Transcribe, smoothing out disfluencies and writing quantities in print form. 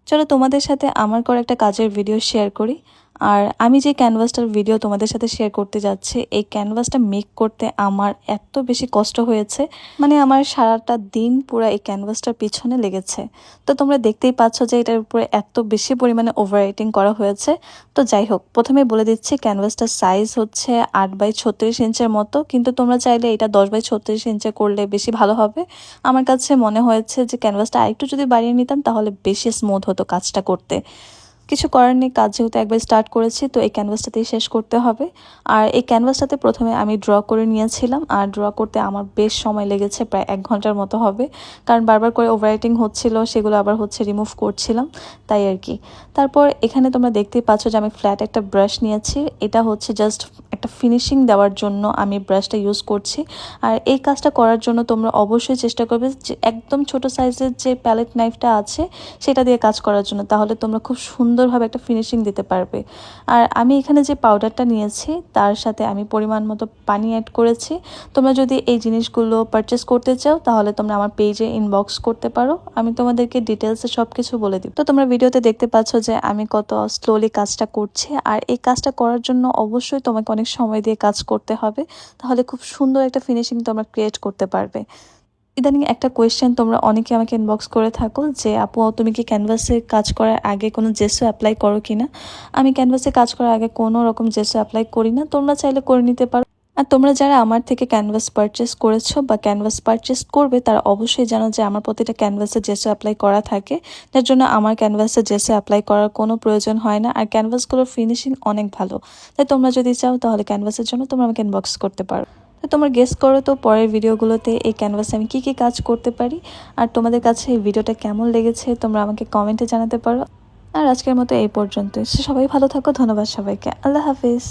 চলো তোমাদের সাথে আমার করা একটা কাজের ভিডিও শেয়ার করি। আর আমি যে ক্যানভাসটার ভিডিও তোমাদের সাথে শেয়ার করতে যাচ্ছি, এই ক্যানভাসটা মেক করতে আমার এত বেশি কষ্ট হয়েছে, মানে আমার সারাটা দিন পুরো এই ক্যানভাসটার পিছনে লেগেছে। তো তোমরা দেখতেই পাচ্ছ যে এটার উপরে এত বেশি পরিমাণে ওভার রাইটিং করা হয়েছে। তো যাই হোক, প্রথমে বলে দিচ্ছি ক্যানভাসটার সাইজ হচ্ছে 8x36 ইঞ্চের মতো, কিন্তু তোমরা চাইলে এটা 10x36 ইঞ্চে করলে বেশি ভালো হবে। আমার কাছে মনে হয়েছে যে ক্যানভাসটা আরেকটু যদি বাড়িয়ে নিতাম তাহলে বেশি স্মুথ হতো কাজটা করতে। কিছু করার নেই, কাজ যেহেতু একবার স্টার্ট করেছি তো এই ক্যানভাসটাতেই শেষ করতে হবে। আর এই ক্যানভাসটাতে প্রথমে আমি ড্র করে নিয়েছিলাম, আর ড্র করতে আমার বেশ সময় লেগেছে, প্রায় 1 ঘন্টার মতো হবে, কারণ বারবার করে ওভাররাইটিং হচ্ছিল, সেগুলো আবার রিমুভ করছিলাম, তাই আর কি। তারপর এখানে তোমরা দেখতেই পাচ্ছ যে আমি ফ্ল্যাট একটা ব্রাশ নিয়েছি, এটা হচ্ছে জাস্ট একটা ফিনিশিং দেওয়ার জন্য আমি ব্রাশটা ইউজ করছি। আর এই কাজটা করার জন্য তোমরা অবশ্যই চেষ্টা করবে যে একদম ছোট সাইজের যে প্যালেট নাইফটা আছে সেটা দিয়ে কাজ করার জন্য, তাহলে তোমরা খুব সুন্দরভাবে একটা ফিনিশিং দিতে পারবে। আর আমি এখানে যে পাউডারটা নিয়েছি তার সাথে আমি পরিমাণ মতো পানি অ্যাড করেছি। তোমরা যদি এই জিনিসগুলো পারচেস করতে চাও তাহলে তোমরা আমার পেজে ইনবক্স করতে পারো, আমি তোমাদেরকে ডিটেলসে সব কিছু বলে দিব। তো তোমরা ভিডিওতে দেখতে পাচ্ছ যে আমি কত স্লোলি কাজটা করছি। আর এই কাজটা করার জন্য অবশ্যই তোমাকে অনেক সময় দিয়ে কাজ করতে হবে, তাহলে খুব সুন্দর একটা ফিনিশিং তোমরা ক্রিয়েট করতে পারবে। ইদানিং একটা কোয়েশ্চেন তোমরা অনেকে আমাকে ইনবক্স করে থাকো যে আপু তুমি কি ক্যানভাসে কাজ করার আগে কোনো জেসো অ্যাপ্লাই করো কিনা। আমি ক্যানভাসে কাজ করার আগে কোনো রকম জেসো অ্যাপ্লাই করি না, তোমরা চাইলে করে নিতে পারো। আর তোমরা যারা আমার থেকে ক্যানভাস পারচেস করেছো বা ক্যানভাস পারচেস করবে তারা অবশ্যই জানো যে আমার প্রতিটা ক্যানভাসে জেসো অ্যাপ্লাই করা থাকে, যার জন্য আমার ক্যানভাসে জেসো অ্যাপ্লাই করার কোনো প্রয়োজন হয় না। আর ক্যানভাসগুলোর ফিনিশিং অনেক ভালো, তাই তোমরা যদি চাও তাহলে ক্যানভাসের জন্য তোমরা আমাকে ইনবক্স করতে পারো। তোমরা গেস করো তো পরের ভিডিওগুলোতে এই ক্যানভাসে আমি কি কি কাজ করতে পারি। আর তোমাদের কাছে এই ভিডিওটা কেমন লেগেছে তোমরা আমাকে কমেন্টে জানাতে পারো। আর আজকের মতো এই পর্যন্তই, সবাই ভালো থাকো, ধন্যবাদ সবাইকে, আল্লাহ হাফিজ।